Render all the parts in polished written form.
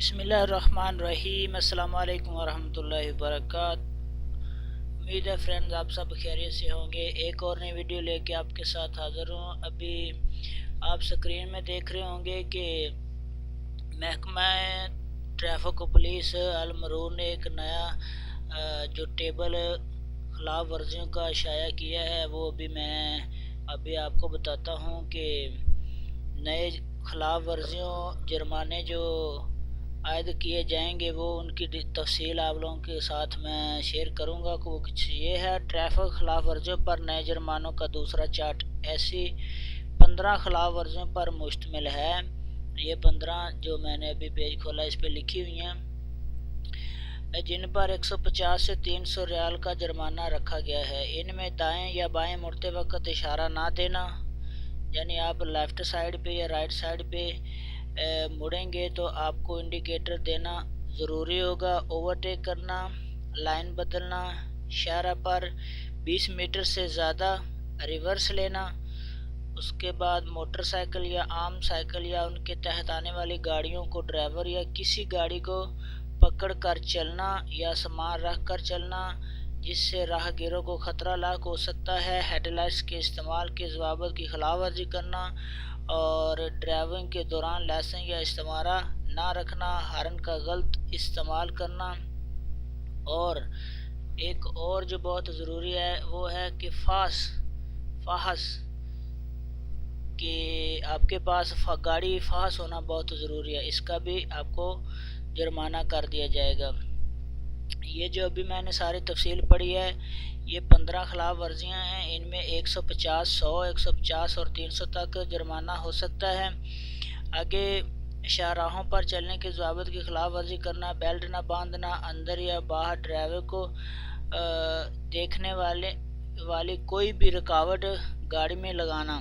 बिस्मिल्लाहिर्रहमानिर्रहीम। अस्सलाम वालेकुम वरहमतुल्लाहि वबरकातुहू। उम्मीद है फ्रेंड्स आप सब खैरियत से होंगे। एक और नई वीडियो लेके आपके साथ हाज़िर हूँ। अभी आप स्क्रीन में देख रहे होंगे कि महकमा ट्रैफिक पुलिस अलमरूर ने एक नया जो टेबल खिलाफ वर्जियों का शाया किया है, वो अभी आपको बताता हूँ कि नए खिलाफ वर्जियों जुर्माने जो आयद किए जाएंगे वो उनकी तफसील आप लोगों के साथ मैं शेयर करूंगा। कुछ ये है ट्रैफिक खिलाफ वर्जियों पर नए जुर्मानों का दूसरा चार्ट। ऐसी 15 खिलाफ वर्जियों पर मुश्तमिल है। ये 15 जो मैंने अभी पेज खोला इस पे लिखी हुई हैं, जिन पर 150 से 300 रियाल का जुर्माना रखा गया है। इनमें दाएं या बाएं मुड़ते वक्त इशारा ना देना, यानी आप लेफ़्ट साइड पे या राइट साइड पे मुड़ेंगे तो आपको इंडिकेटर देना ज़रूरी होगा। ओवरटेक करना, लाइन बदलना, इशारा पर 20 मीटर से ज़्यादा रिवर्स लेना। उसके बाद मोटरसाइकिल या आम साइकिल या उनके तहत आने वाली गाड़ियों को ड्राइवर या किसी गाड़ी को पकड़ कर चलना या सामान रख कर चलना जिससे राहगीरों को खतरा लाक हो सकता है। हेडलाइट्स के इस्तेमाल के ज़वाबित की खिलाफ वर्जी करना और ड्राइविंग के दौरान लाइसेंस या इस्तेमारा ना रखना, हॉर्न का गलत इस्तेमाल करना। और एक और जो बहुत ज़रूरी है वो है कि फाहस कि आपके पास गाड़ी फाहस होना बहुत ज़रूरी है, इसका भी आपको जुर्माना कर दिया जाएगा। ये जो अभी मैंने सारी तफसील पढ़ी है, ये 15 खिलाफ वर्जियाँ हैं। इनमें 150, 100, 150 और 300 तक जुर्माना हो सकता है। आगे शाहराहों पर चलने के ज़वाबित की खिलाफ वर्जी करना, बेल्ट ना बांधना, अंदर या बाहर ड्राइवर को देखने वाली कोई भी रुकावट गाड़ी में लगाना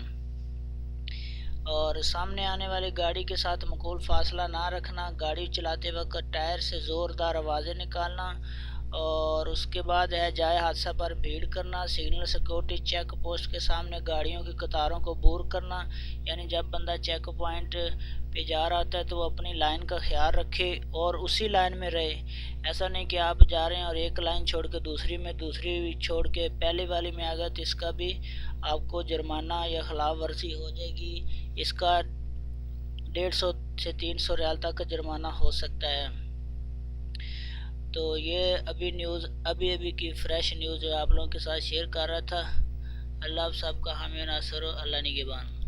और सामने आने वाली गाड़ी के साथ मकूल फासला ना रखना, गाड़ी चलाते वक्त टायर से ज़ोरदार आवाज़ें निकालना। और उसके बाद है जाए हादसा पर भीड़ करना, सिग्नल सिक्योरिटी चेक पोस्ट के सामने गाड़ियों की कतारों को दूर करना, यानी जब बंदा चेक पॉइंट पे जा रहा होता है तो वो अपनी लाइन का ख्याल रखे और उसी लाइन में रहे। ऐसा नहीं कि आप जा रहे हैं और एक लाइन छोड़ के दूसरी छोड़ के पहली वाली में आ गए तो इसका भी आपको जुर्माना या खिलाफ वर्जी हो जाएगी। इसका 150 से 300 रियाल तक जुर्माना हो सकता है। तो ये अभी की फ्रेश न्यूज़ आप लोगों के साथ शेयर कर रहा था। अल्लाह आप सबका हामी नासर हो। अल्लाह निगहबान।